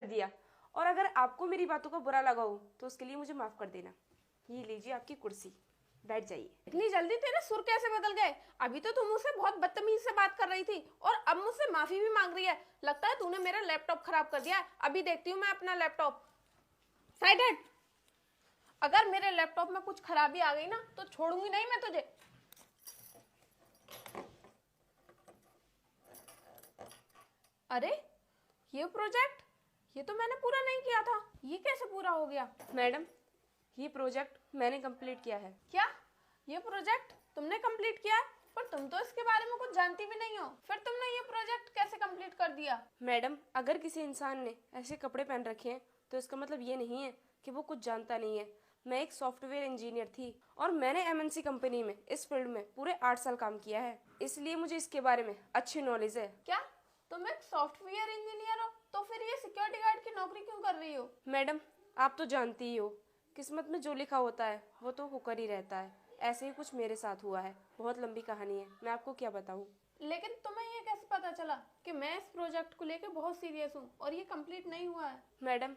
दिया। और अगर आपको मेरी बातों का बुरा लगा हो तो उसके लिए मुझे माफ कर देना। ये लीजिए आपकी कुर्सी, बैठ जाइए। इतनी जल्दी तेरे सुर कैसे बदल गए? अभी तो तू मुझसे बहुत बदतमीज से बात कर रही थी और अब मुझसे माफी भी मांग रही है। लगता है तूने मेरा लैपटॉप खराब कर दिया है। अभी देखती हूँ मैं अपना लैपटॉप। साइड हट। अगर मेरे लैपटॉप में कुछ खराबी आ गई ना तो छोड़ूंगी नहीं मैं तुझे। अरे ये प्रोजेक्ट, ये तो मैंने पूरा नहीं किया था। ये कैसे पूरा हो गया? मैडम, ये प्रोजेक्ट मैंने कंप्लीट किया है। क्या ये प्रोजेक्ट तुमने कंप्लीट किया? पर तुम तो इसके बारे में कुछ जानती भी नहीं हो, फिर तुमने ये प्रोजेक्ट कैसे कंप्लीट कर दिया? मैडम, अगर किसी इंसान ने ऐसे कपड़े पहन रखे हैं तो इसका मतलब ये नहीं है कि वो कुछ जानता नहीं है। मैं एक सॉफ्टवेयर इंजीनियर थी और मैंने एमएनसी कंपनी में इस फील्ड में पूरे 8 साल काम किया है, इसलिए मुझे इसके बारे में अच्छी नॉलेज है। क्या तुम एक सॉफ्टवेयर इंजीनियर हो? तो फिर ये सिक्योरिटी गार्ड की नौकरी क्यों कर रही हो? मैडम, आप तो जानती ही हो, किस्मत में जो लिखा होता है वो तो होकर ही रहता है। ऐसे ही कुछ मेरे साथ हुआ है। बहुत लंबी कहानी है, मैं आपको क्या बताऊं। लेकिन तुम्हें ये कैसे पता चला कि मैं इस प्रोजेक्ट को लेकर बहुत सीरियस हूँ और ये कंप्लीट नहीं हुआ है? मैडम,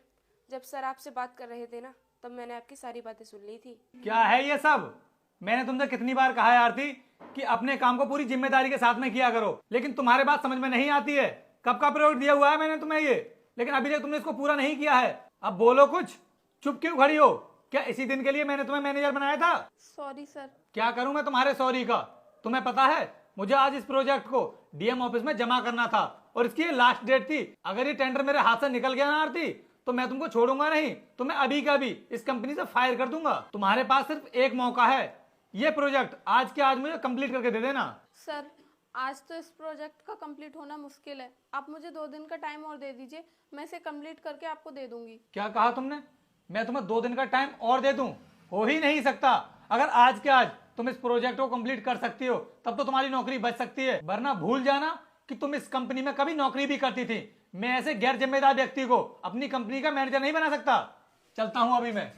जब सर आपसे बात कर रहे थे ना, तब मैंने आपकी सारी बातें सुन ली थी। क्या है ये सब? मैंने तुमसे कितनी बार कहा है आरती कि अपने काम को पूरी जिम्मेदारी के साथ में किया करो, लेकिन तुम्हारे बात समझ में नहीं आती है। कब का प्रोजेक्ट दिया हुआ है मैंने तुम्हें ये, लेकिन अभी तक तुमने इसको पूरा नहीं किया है। अब बोलो कुछ, चुप क्यों खड़ी हो? क्या इसी दिन के लिए मैंने तुम्हें मैनेजर बनाया था? Sorry sir. क्या करूं मैं तुम्हारे सॉरी का? तुम्हें पता है मुझे आज इस प्रोजेक्ट को डीएम ऑफिस में जमा करना था और इसकी लास्ट डेट थी। अगर ये टेंडर मेरे हाथ से निकल गया ना आरती, तो मैं तुमको छोड़ूंगा नहीं। तो मैं अभी का अभी इस कंपनी से फायर कर दूंगा। तुम्हारे पास सिर्फ एक मौका है, ये प्रोजेक्ट आज के आज मुझे कंप्लीट करके दे देना। सर, आज तो इस प्रोजेक्ट का कंप्लीट होना मुश्किल है। आप मुझे 2 दिन का टाइम और दे दीजिए, मैं इसे कंप्लीट करके आपको दे दूंगी। क्या कहा तुमने? मैं तुम्हें 2 दिन का टाइम और दे दूं? हो ही नहीं सकता। अगर आज के आज तुम इस प्रोजेक्ट को कंप्लीट कर सकती हो तब तो तुम्हारी नौकरी बच सकती है, वरना भूल जाना कि तुम इस कंपनी में कभी नौकरी भी करती थी। मैं ऐसे गैर जिम्मेदार व्यक्ति को अपनी कंपनी का मैनेजर नहीं बना सकता। चलता हूं अभी मैं।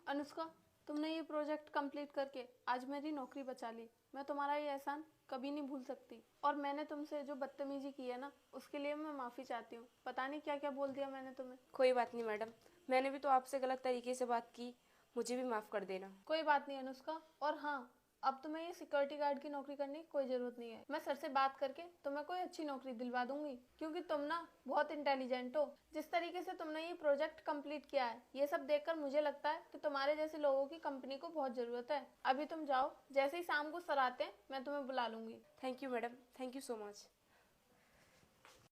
अनुष्का, तुमने ये प्रोजेक्ट कंप्लीट करके आज मेरी नौकरी बचा ली। मैं तुम्हारा ये एहसान कभी नहीं भूल सकती। और मैंने तुमसे जो बदतमीजी की है ना, उसके लिए मैं माफ़ी चाहती हूँ। पता नहीं क्या क्या बोल दिया मैंने तुम्हें। कोई बात नहीं मैडम, मैंने भी तो आपसे गलत तरीके से बात की, मुझे भी माफ कर देना। कोई बात नहीं अनुष्का। और हाँ, अब तुम्हें ये सिक्योरिटी गार्ड की नौकरी करने की कोई ज़रूरत नहीं है। मैं सर से बात करके तुम्हें कोई अच्छी नौकरी दिलवा दूंगी, क्योंकि तुम ना बहुत इंटेलिजेंट हो। जिस तरीके से तुमने ये प्रोजेक्ट कंप्लीट किया है, ये सब देखकर मुझे लगता है कि तुम्हारे जैसे लोगों की कंपनी को बहुत ज़रूरत है। अभी तुम जाओ, जैसे ही शाम को सर आते हैं मैं तुम्हें बुला लूंगी। Thank you madam, thank you so much.